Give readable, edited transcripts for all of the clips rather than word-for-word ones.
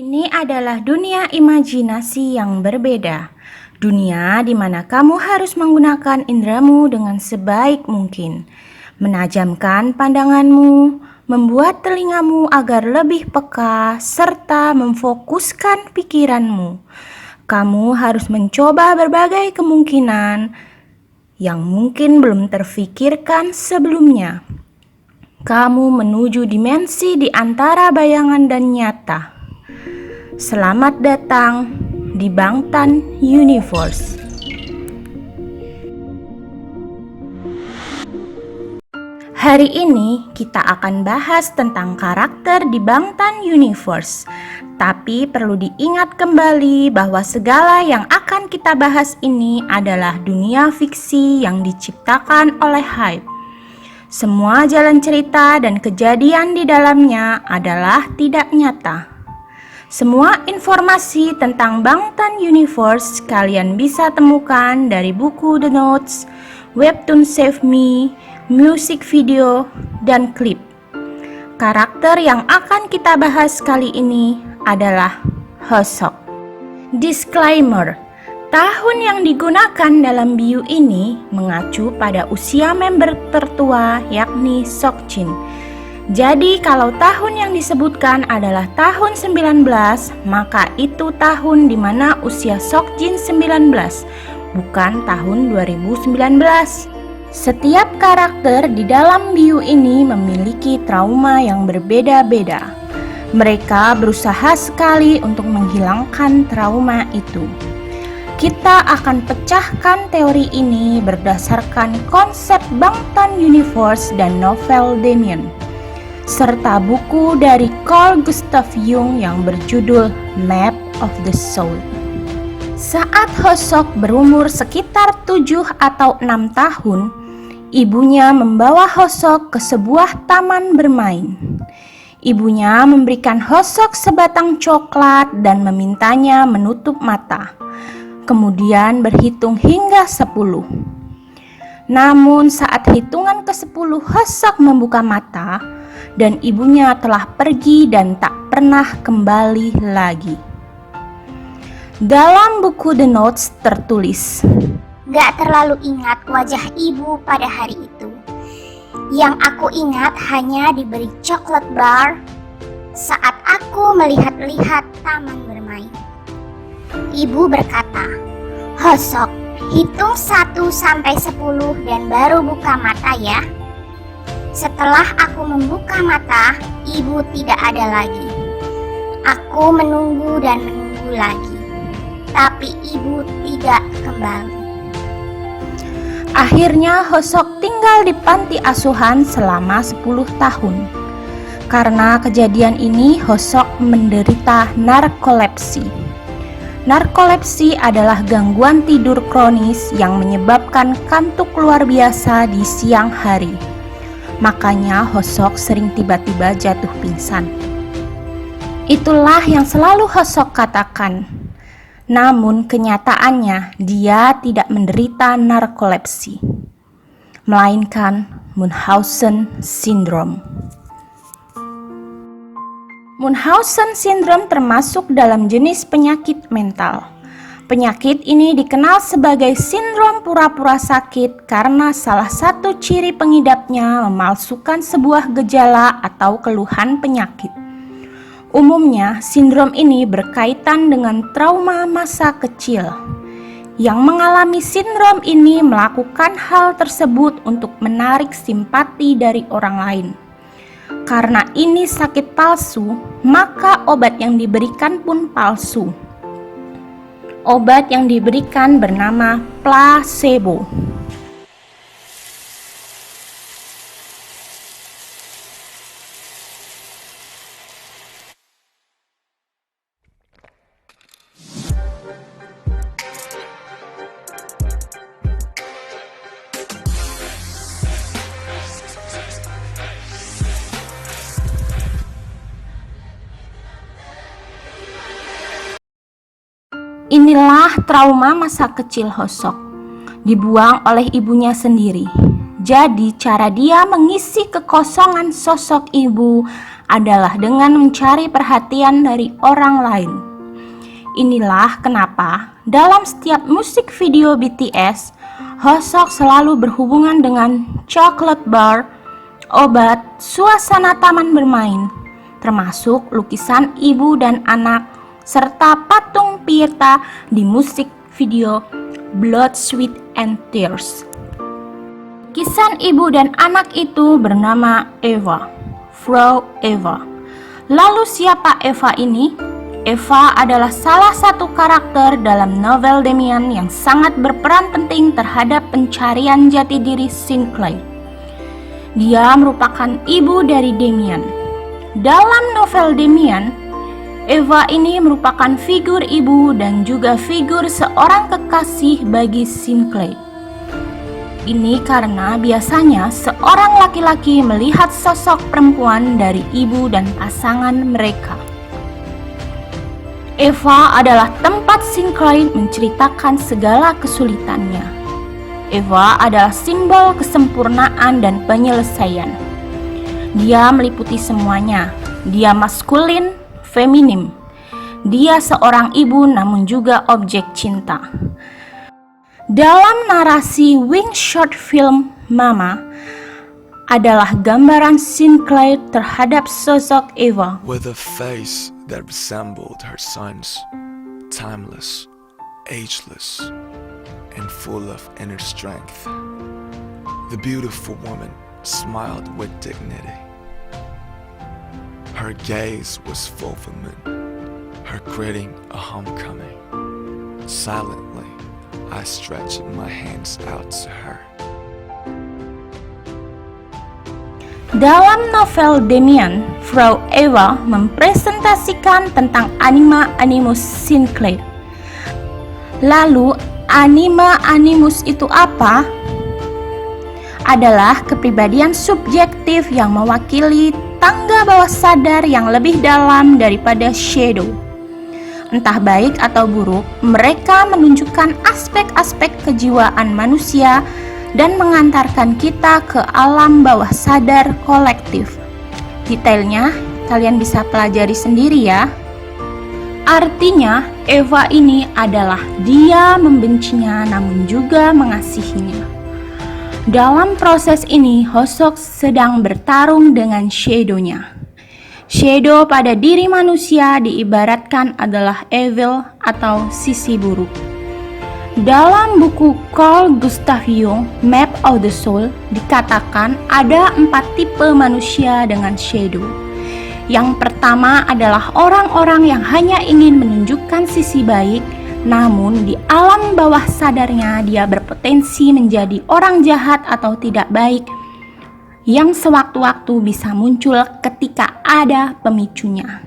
Ini adalah dunia imajinasi yang berbeda. Dunia di mana kamu harus menggunakan indramu dengan sebaik mungkin. Menajamkan pandanganmu, membuat telingamu agar lebih peka, serta memfokuskan pikiranmu. Kamu harus mencoba berbagai kemungkinan yang mungkin belum terfikirkan sebelumnya. Kamu menuju dimensi di antara bayangan dan nyata. Selamat datang di Bangtan Universe. Hari ini kita akan bahas tentang karakter di Bangtan Universe. Tapi perlu diingat kembali bahwa segala yang akan kita bahas ini adalah dunia fiksi yang diciptakan oleh Hype. Semua jalan cerita dan kejadian di dalamnya adalah tidak nyata. Semua informasi tentang Bangtan Universe kalian bisa temukan dari buku The Notes, webtoon Save Me, music video, dan klip. Karakter yang akan kita bahas kali ini adalah Hosok. Disclaimer, tahun yang digunakan dalam bio ini mengacu pada usia member tertua yakni Seokjin. Jadi kalau tahun yang disebutkan adalah tahun 19, maka itu tahun di mana usia Seokjin 19, bukan tahun 2019. Setiap karakter di dalam bio ini memiliki trauma yang berbeda-beda. Mereka berusaha sekali untuk menghilangkan trauma itu. Kita akan pecahkan teori ini berdasarkan konsep Bangtan Universe dan novel Damien, serta buku dari Carl Gustav Jung yang berjudul Map of the Soul. Saat Hosok berumur sekitar 7 atau 6 tahun, ibunya membawa Hosok ke sebuah taman bermain. Ibunya memberikan Hosok sebatang coklat dan memintanya menutup mata, kemudian berhitung hingga 10. Namun saat hitungan ke-10 Hosok membuka mata, dan ibunya telah pergi dan tak pernah kembali lagi. Dalam buku The Notes tertulis, "Gak terlalu ingat wajah ibu pada hari itu. Yang aku ingat hanya diberi coklat bar saat aku melihat-lihat taman bermain." Ibu berkata, "Hosok, hitung 1 sampai 10 dan baru buka mata ya." Setelah aku membuka mata, ibu tidak ada lagi. Aku menunggu dan menunggu lagi, tapi ibu tidak kembali. Akhirnya Hosok tinggal di panti asuhan selama 10 tahun. Karena kejadian ini Hosok menderita narkolepsi. Narkolepsi adalah gangguan tidur kronis yang menyebabkan kantuk luar biasa di siang hari. Makanya Hosok sering tiba-tiba jatuh pingsan. Itulah yang selalu Hosok katakan. Namun kenyataannya dia tidak menderita narkolepsi, melainkan Munchausen Syndrome. Munchausen Syndrome termasuk dalam jenis penyakit mental. Penyakit ini dikenal sebagai sindrom pura-pura sakit karena salah satu ciri pengidapnya memalsukan sebuah gejala atau keluhan penyakit. Umumnya, sindrom ini berkaitan dengan trauma masa kecil. Yang mengalami sindrom ini melakukan hal tersebut untuk menarik simpati dari orang lain. Karena ini sakit palsu, maka obat yang diberikan pun palsu. Obat yang diberikan bernama placebo. Inilah trauma masa kecil Hosok, dibuang oleh ibunya sendiri. Jadi cara dia mengisi kekosongan sosok ibu adalah dengan mencari perhatian dari orang lain. Inilah kenapa dalam setiap musik video BTS, Hoseok selalu berhubungan dengan chocolate bar, obat, suasana taman bermain, termasuk lukisan ibu dan anak, serta patung Pirta di musik video Blood, Sweat, and Tears. Lukisan ibu dan anak itu bernama Eva, Frau Eva. Lalu siapa Eva ini? Eva adalah salah satu karakter dalam novel Damian yang sangat berperan penting terhadap pencarian jati diri Sinclair. Dia merupakan ibu dari Damian. Dalam novel Damian, Eva ini merupakan figur ibu dan juga figur seorang kekasih bagi Sinclair. Ini karena biasanya seorang laki-laki melihat sosok perempuan dari ibu dan pasangan mereka. Eva adalah tempat Sinclair menceritakan segala kesulitannya. Eva adalah simbol kesempurnaan dan penyelesaian. Dia meliputi semuanya. Dia maskulin, feminim. Dia seorang ibu namun juga objek cinta. Dalam narasi Wing short film Mama adalah gambaran Sinclair terhadap sosok Eva. With a face that resembled her son's, timeless, ageless, and full of inner strength. The beautiful woman smiled with dignity. Her gaze was fulfillment, her greeting a homecoming. Silently, I stretched my hands out to her. Dalam novel Damian, Frau Eva mempresentasikan tentang anima animus Sinclair. Lalu, anima animus itu apa? Adalah kepribadian subjektif yang mewakili tangga bawah sadar yang lebih dalam daripada shadow. Entah baik atau buruk, mereka menunjukkan aspek-aspek kejiwaan manusia dan mengantarkan kita ke alam bawah sadar kolektif. Detailnya kalian bisa pelajari sendiri ya. Artinya, Eva ini adalah dia membencinya namun juga mengasihinya. Dalam proses ini, Hoseok sedang bertarung dengan shadow-nya. Shadow pada diri manusia diibaratkan adalah evil atau sisi buruk. Dalam buku Carl Gustav Jung, Map of the Soul, dikatakan ada 4 tipe manusia dengan shadow. Yang pertama adalah orang-orang yang hanya ingin menunjukkan sisi baik, namun di alam bawah sadarnya dia berpotensi menjadi orang jahat atau tidak baik, yang sewaktu-waktu bisa muncul ketika ada pemicunya.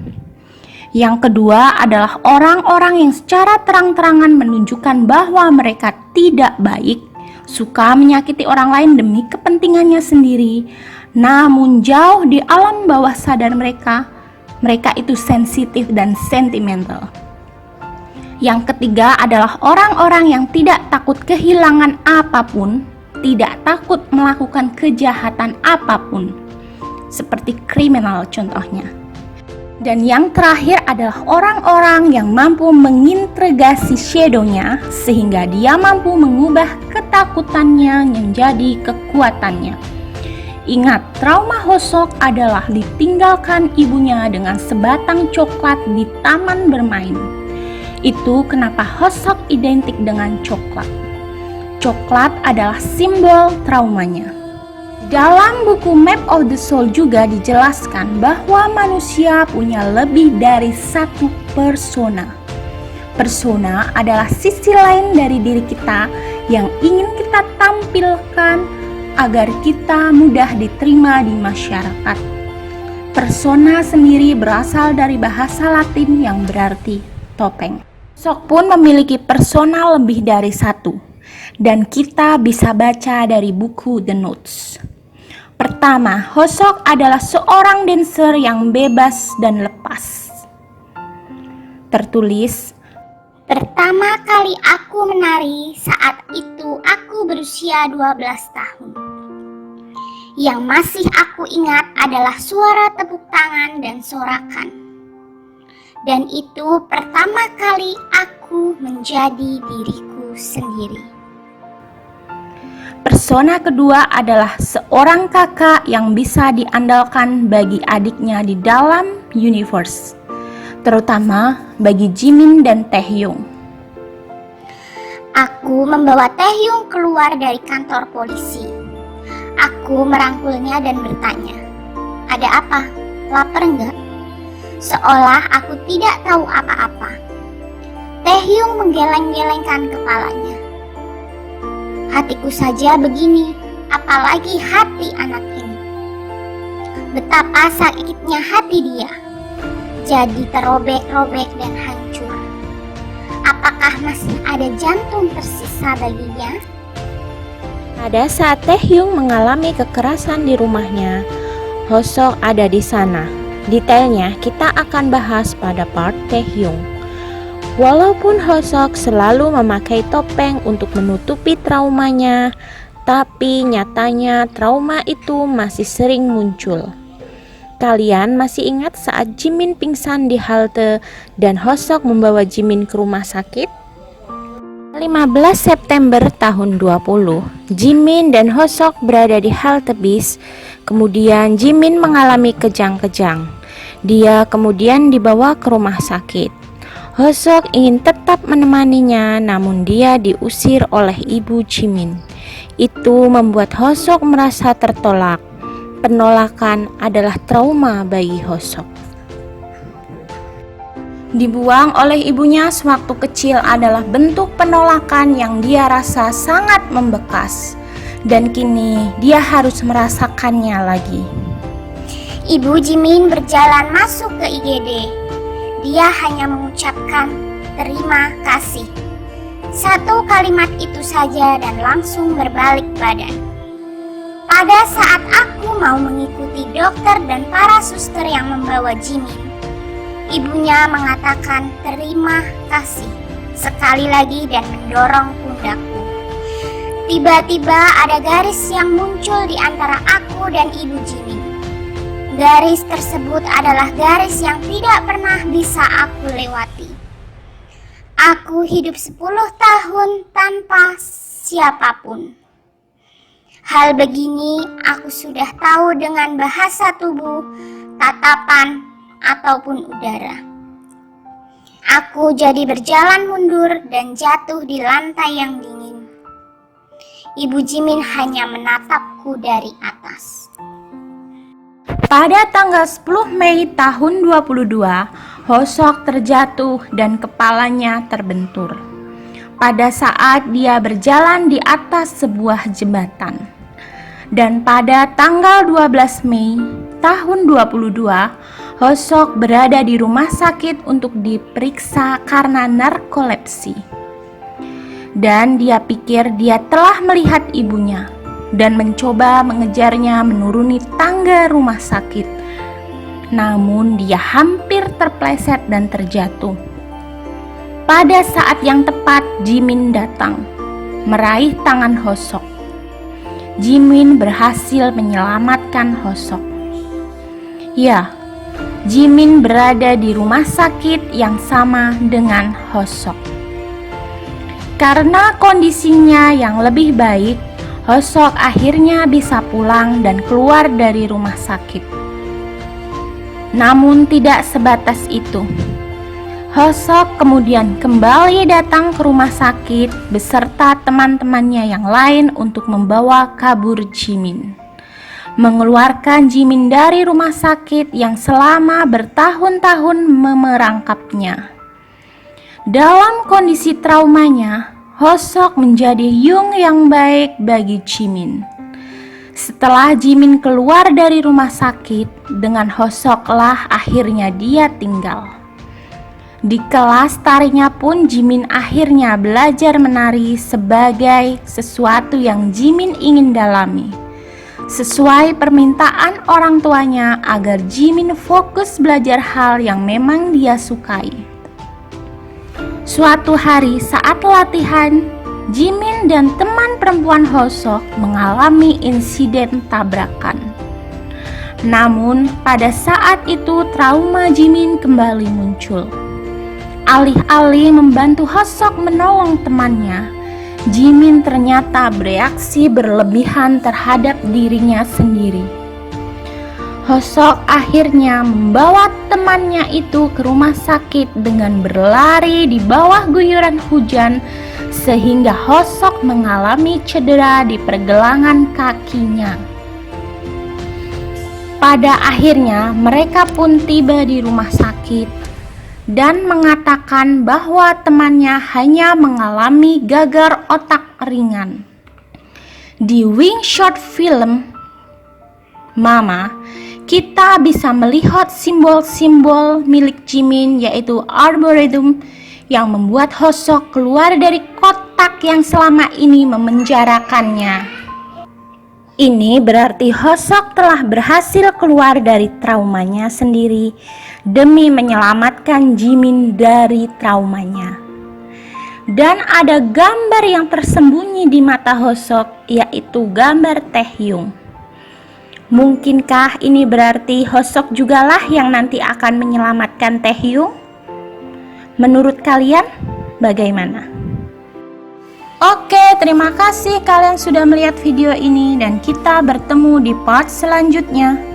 Yang kedua adalah orang-orang yang secara terang-terangan menunjukkan bahwa mereka tidak baik, suka menyakiti orang lain demi kepentingannya sendiri, namun jauh di alam bawah sadar mereka itu sensitif dan sentimental. Yang ketiga adalah orang-orang yang tidak takut kehilangan apapun, tidak takut melakukan kejahatan apapun, seperti kriminal contohnya. Dan yang terakhir adalah orang-orang yang mampu mengintegrasi shadow-nya sehingga dia mampu mengubah ketakutannya menjadi kekuatannya. Ingat, trauma Hoseok adalah ditinggalkan ibunya dengan sebatang coklat di taman bermain. Itu kenapa Hoseok identik dengan coklat. Coklat adalah simbol traumanya. Dalam buku Map of the Soul juga dijelaskan bahwa manusia punya lebih dari satu persona. Persona adalah sisi lain dari diri kita yang ingin kita tampilkan agar kita mudah diterima di masyarakat. Persona sendiri berasal dari bahasa Latin yang berarti topeng. Hoseok pun memiliki persona lebih dari satu, dan kita bisa baca dari buku The Notes. Pertama, Hoseok adalah seorang dancer yang bebas dan lepas. Tertulis, Pertama kali aku menari saat itu aku berusia 12 tahun. Yang masih aku ingat adalah suara tepuk tangan dan sorakan. Dan itu pertama kali aku menjadi diriku sendiri. Persona kedua adalah seorang kakak yang bisa diandalkan bagi adiknya di dalam universe, terutama bagi Jimin dan Taehyung. Aku membawa Taehyung keluar dari kantor polisi. Aku merangkulnya dan bertanya, "Ada apa? Lapar enggak?" Seolah aku tidak tahu apa-apa. Taehyung menggeleng-gelengkan kepalanya. Hatiku saja begini, apalagi hati anak ini. Betapa sakitnya hati dia. Jadi terobek-robek dan hancur. Apakah masih ada jantung tersisa baginya? Pada saat Taehyung mengalami kekerasan di rumahnya, Hosok ada di sana. Detailnya kita akan bahas pada part Taehyung. Walaupun Hosok selalu memakai topeng untuk menutupi traumanya, tapi nyatanya trauma itu masih sering muncul. Kalian masih ingat saat Jimin pingsan di halte dan Hosok membawa Jimin ke rumah sakit? 15 September tahun 20, Jimin dan Hosok berada di halte bis. Kemudian Jimin mengalami kejang-kejang. Dia kemudian dibawa ke rumah sakit. Hosok ingin tetap menemaninya, namun dia diusir oleh ibu Jimin. Itu membuat Hosok merasa tertolak. Penolakan adalah trauma bagi Hosok. Dibuang oleh ibunya sewaktu kecil adalah bentuk penolakan yang dia rasa sangat membekas, dan kini dia harus merasakannya lagi. Ibu Jimin berjalan masuk ke IGD. Dia hanya mengucapkan terima kasih. Satu kalimat itu saja dan langsung berbalik badan. Pada saat aku mau mengikuti dokter dan para suster yang membawa Jimin, ibunya mengatakan terima kasih sekali lagi dan mendorong pundakku. Tiba-tiba ada garis yang muncul di antara aku dan ibu Jimin. Garis tersebut adalah garis yang tidak pernah bisa aku lewati. Aku hidup 10 tahun tanpa siapapun. Hal begini aku sudah tahu dengan bahasa tubuh, tatapan, ataupun udara. Aku jadi berjalan mundur dan jatuh di lantai yang dingin. Ibu Jimin hanya menatapku dari atas. Pada tanggal 10 Mei tahun 22, Hosok terjatuh dan kepalanya terbentur. Pada saat dia berjalan di atas sebuah jembatan. Dan pada tanggal 12 Mei tahun 22, Hosok berada di rumah sakit untuk diperiksa karena narkolepsi. Dan dia pikir dia telah melihat ibunya dan mencoba mengejarnya menuruni tangga rumah sakit. Namun dia hampir terpleset dan terjatuh. Pada saat yang tepat, Jimin datang, meraih tangan Hosok. Jimin berhasil menyelamatkan Hosok. Ya, Jimin berada di rumah sakit yang sama dengan Hosok. Karena kondisinya yang lebih baik, Hosok akhirnya bisa pulang dan keluar dari rumah sakit. Namun tidak sebatas itu. Hosok kemudian kembali datang ke rumah sakit beserta teman-temannya yang lain untuk membawa kabur Jimin. Mengeluarkan Jimin dari rumah sakit yang selama bertahun-tahun memerangkapnya. Dalam kondisi traumanya, Hosok menjadi Yung yang baik bagi Jimin. Setelah Jimin keluar dari rumah sakit, dengan Hosoklah akhirnya dia tinggal. Di kelas tarinya pun Jimin akhirnya belajar menari sebagai sesuatu yang Jimin ingin dalami. Sesuai permintaan orang tuanya agar Jimin fokus belajar hal yang memang dia sukai. Suatu hari saat latihan, Jimin dan teman perempuan Hosok mengalami insiden tabrakan. Namun, pada saat itu trauma Jimin kembali muncul. Alih-alih membantu Hosok menolong temannya, Jimin ternyata bereaksi berlebihan terhadap dirinya sendiri. Hosok akhirnya membawa temannya itu ke rumah sakit dengan berlari di bawah guyuran hujan sehingga Hosok mengalami cedera di pergelangan kakinya. Pada akhirnya mereka pun tiba di rumah sakit dan mengatakan bahwa temannya hanya mengalami gagar otak ringan. Di Wing Short Film Mama, kita bisa melihat simbol-simbol milik Jimin yaitu Arboretum yang membuat Hosok keluar dari kotak yang selama ini memenjarakannya. Ini berarti Hosok telah berhasil keluar dari traumanya sendiri demi menyelamatkan Jimin dari traumanya. Dan ada gambar yang tersembunyi di mata Hosok, yaitu gambar Taehyung. Mungkinkah ini berarti Hosok jugalah yang nanti akan menyelamatkan Taehyung? Menurut kalian bagaimana? Oke, terima kasih kalian sudah melihat video ini dan kita bertemu di part selanjutnya.